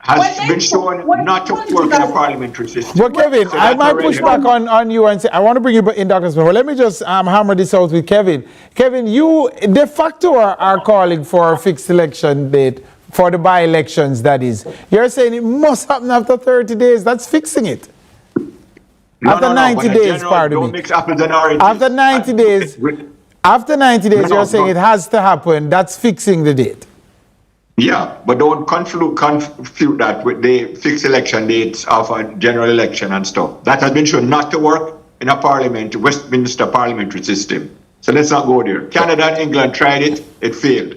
[SPEAKER 11] has been shown not to work in a parliamentary system.
[SPEAKER 3] Well, Kevin,
[SPEAKER 11] So
[SPEAKER 3] I might push back on you and say, I want to bring you in, Dr. Smith. Well, let me just hammer this out with Kevin. Kevin, you de facto are calling for a fixed election date for the by-elections, that is. You're saying it must happen after 30 days. That's fixing it. After 90 days, pardon me.
[SPEAKER 11] Don't mix apples and oranges.
[SPEAKER 3] After 90 days, you're saying it has to happen. That's fixing the date.
[SPEAKER 11] Yeah, but don't confuse that with the fixed election dates of a general election and stuff. That has been shown not to work. in a parliament, Westminster parliamentary system. So let's not go there. Canada and England tried it, it failed.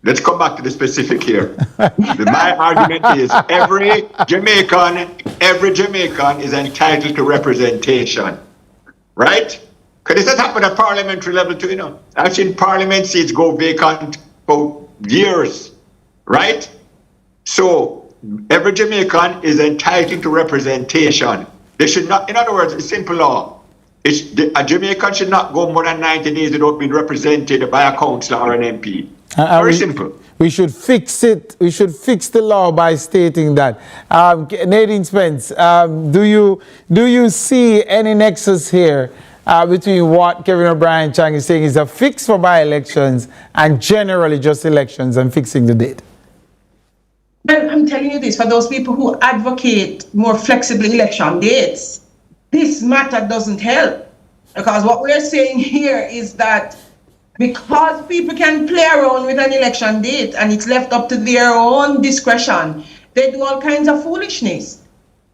[SPEAKER 11] Let's come back to the specific here. My argument is every Jamaican is entitled to representation, right? Because this has happened at parliamentary level too, you know. I've seen parliament seats go vacant for years, right? So every Jamaican is entitled to representation. They should not, in other words, it's simple law. A Jamaican should not go more than 90 days without being represented by a councillor or an MP. Very simple.
[SPEAKER 3] We should fix it. We should fix the law by stating that. Nadine Spence, do you see any nexus here between what Kevin O'Brien Chang is saying is a fix for by-elections and generally just elections and fixing the date?
[SPEAKER 10] Well, I'm telling you this, for those people who advocate more flexible election dates, this matter doesn't help. Because what we're saying here is that because people can play around with an election date and it's left up to their own discretion, they do all kinds of foolishness.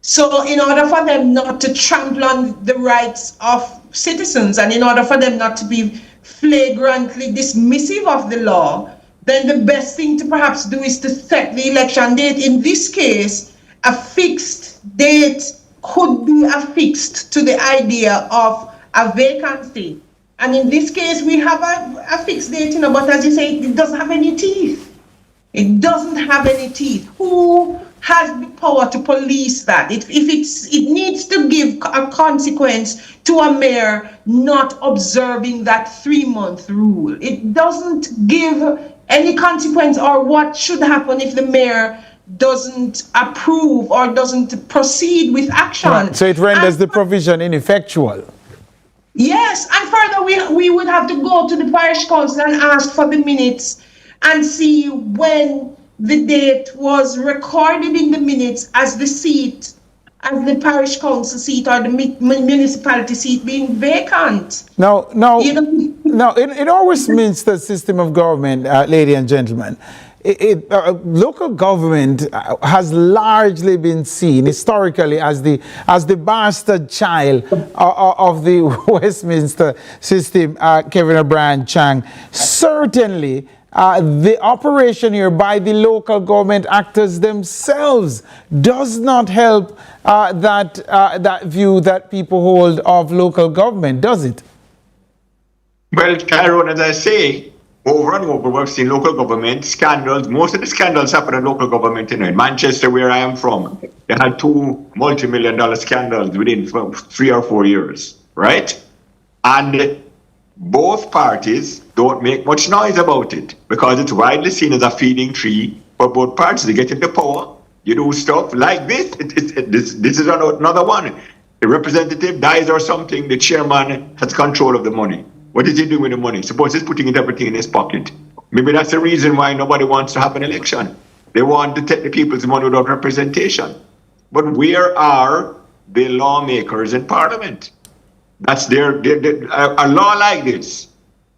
[SPEAKER 10] So in order for them not to trample on the rights of citizens and in order for them not to be flagrantly dismissive of the law, then the best thing to perhaps do is to set the election date. In this case, a fixed date could be affixed to the idea of a vacancy. And in this case, we have a fixed date, you know, but as you say, it doesn't have any teeth. It doesn't have any teeth. Who has the power to police that? It needs to give a consequence to a mayor not observing that 3-month rule. It doesn't give any consequence or what should happen if the mayor doesn't approve or doesn't proceed with action.
[SPEAKER 3] Right. So it renders the provision ineffectual.
[SPEAKER 10] Yes, and further, we would have to go to the parish council and ask for the minutes and see when the date was recorded in the minutes as the seat, as the parish council seat or the municipality seat being vacant.
[SPEAKER 3] Now, in our Westminster system of government, ladies and gentlemen, local government has largely been seen historically as the bastard child of the Westminster system. Kevin O'Brien Chang, certainly the operation here by the local government actors themselves does not help that view that people hold of local government, does it?
[SPEAKER 11] Well, Tyrone, as I say, over and over, we've seen local government scandals. Most of the scandals happen in local government. In Manchester, where I am from, they had 2 multi-million-dollar scandals within 3 or 4 years, right? And both parties don't make much noise about it because it's widely seen as a feeding tree for both parties. They get into power, you do stuff like this. This is another one. A representative dies or something, the chairman has control of the money. What is he doing with the money? Suppose he's putting everything in his pocket. Maybe that's the reason why nobody wants to have an election. They want to take the people's money without representation. But where are the lawmakers in Parliament? That's a law like this.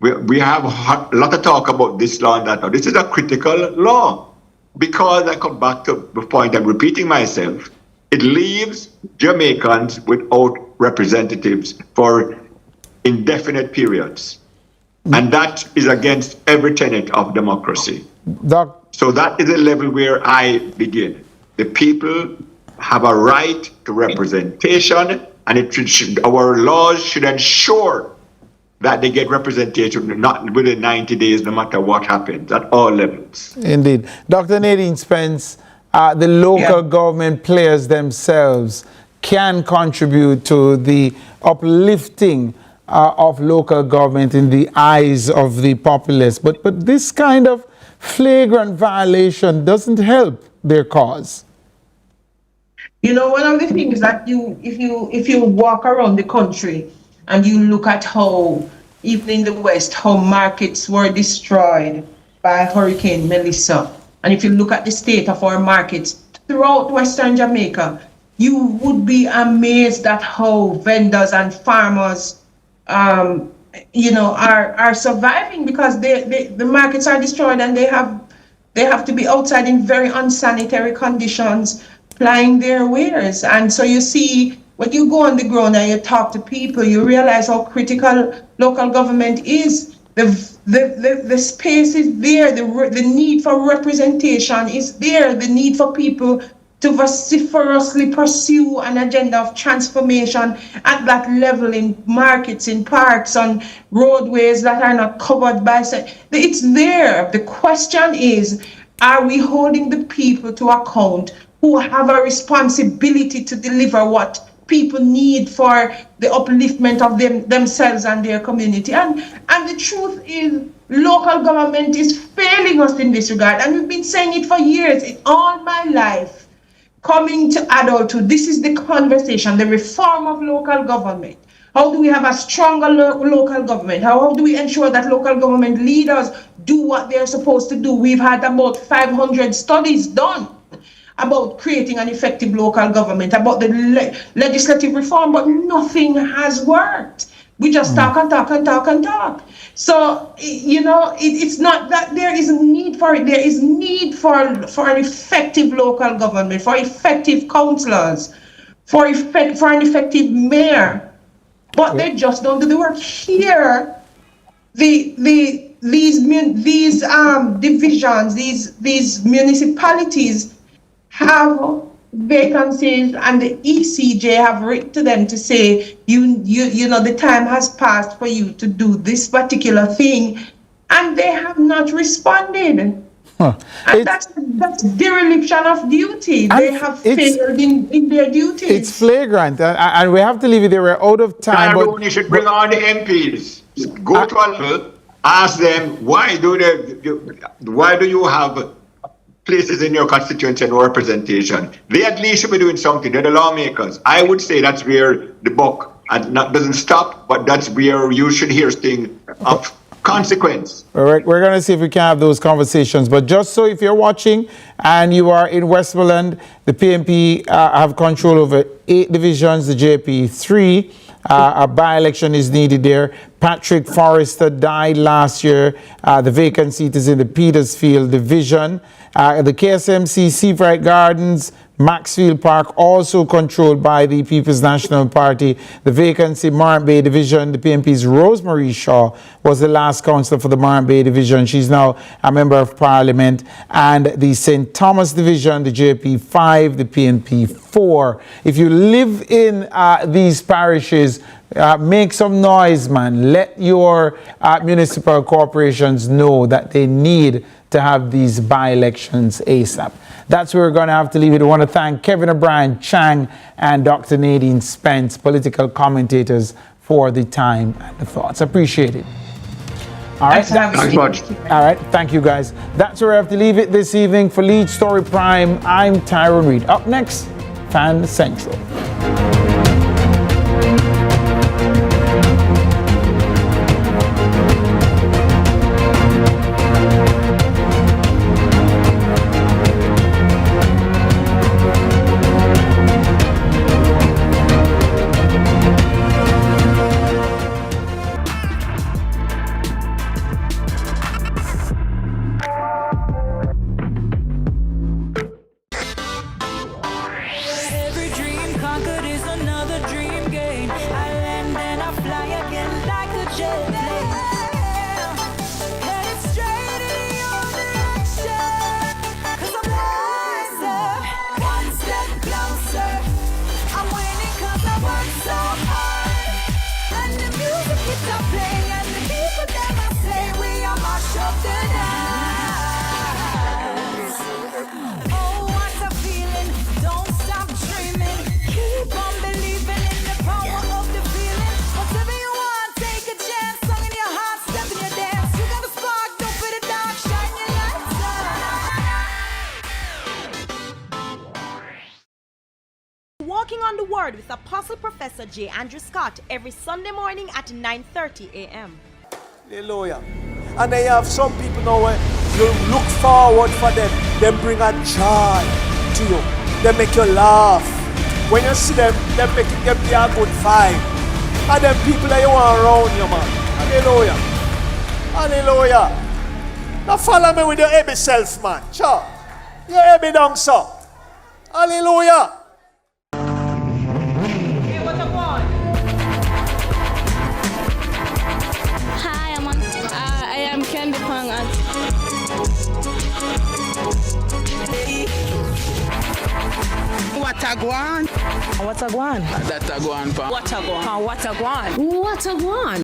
[SPEAKER 11] We have a lot of talk about this law and that law. This is a critical law because I come back to the point, I'm repeating myself, it leaves Jamaicans without representatives for indefinite periods. And that is against every tenet of democracy. So that is a level where I begin. The people have a right to representation, and our laws should ensure that they get representation not within 90 days, no matter what happens, at all levels.
[SPEAKER 3] Indeed. Dr. Nadine Spence, the local government players themselves can contribute to the uplifting of local government in the eyes of the populace. But this kind of flagrant violation doesn't help their cause.
[SPEAKER 10] You know, one of the things that if you walk around the country and you look at how, even in the West, how markets were destroyed by Hurricane Melissa, and if you look at the state of our markets throughout Western Jamaica, you would be amazed at how vendors and farmers are surviving because the markets are destroyed and they have to be outside in very unsanitary conditions plying their wares. And so you see when you go on the ground and you talk to people, you realize how critical local government is. The space is there, the need for representation is there, the need for people to vociferously pursue an agenda of transformation at that level in markets, in parks, on roadways that are not covered by... It's there. The question is, are we holding the people to account who have a responsibility to deliver what people need for the upliftment of themselves and their community? And the truth is, local government is failing us in this regard. And we've been saying it for years, in all my life. Coming to adulthood, this is the conversation, the reform of local government. How do we have a stronger local government? How do we ensure that local government leaders do what they're supposed to do? We've had about 500 studies done about creating an effective local government, about the legislative reform, but nothing has worked. We just talk and talk and talk and talk. So, you know, it's not that there is a need for it. There is need for an effective local government, for effective councillors, for an effective mayor. But they just don't do the work. Here, these divisions, these municipalities have vacancies, and the ECJ have written to them to say, you know, the time has passed for you to do this particular thing, and they have not responded. And that's dereliction of duty. They have failed in their duties.
[SPEAKER 3] It's flagrant, and we have to leave it there. We're out of time.
[SPEAKER 11] But you should bring on the MPs. Go to a level, ask them, why do you have places in your constituency and representation? They at least should be doing something. They're the lawmakers. I would say that's where the buck doesn't stop, but that's where you should hear things of consequence.
[SPEAKER 3] All right, we're going to see if we can have those conversations. But just so if you're watching and you are in Westmoreland, the PNP have control over 8 divisions, the JP 3. A by-election is needed there. Patrick Forrester died last year. The vacant seat is in the Petersfield division. The KSMC Seabright Gardens, Maxfield Park, also controlled by the People's National Party. The vacancy, Morant Bay Division, the PNP's Rosemary Shaw was the last councillor for the Morant Bay Division. She's now a member of Parliament. And the St. Thomas Division, the JP 5, the PNP 4. If you live in these parishes, make some noise, man. Let your municipal corporations know that they need to have these by-elections ASAP. That's where we're going to have to leave it. I want to thank Kevin O'Brien, Chang, and Dr. Nadine Spence, political commentators, for the time and the thoughts. Appreciate it. All right.
[SPEAKER 11] Thanks much.
[SPEAKER 3] All right. Thank you, guys. That's where I have to leave it this evening. For Lead Story Prime, I'm Tyrone Reed. Up next, Fan Central.
[SPEAKER 16] Walking on the Word with Apostle Professor J. Andrew Scott every Sunday morning at 9:30 a.m.
[SPEAKER 17] Hallelujah. And they have some people now where you look forward for them. They bring a joy to you. They make you laugh. When you see them, they make you give you a good vibe. And them people that you want around you, man. Hallelujah. Hallelujah. Now follow me with your heavy self, man. Sure. Your heavy down, so. Hallelujah.
[SPEAKER 20] a guan?
[SPEAKER 6] What a guan?
[SPEAKER 20] That a guan, pa.
[SPEAKER 6] What a guan?
[SPEAKER 15] What a guan?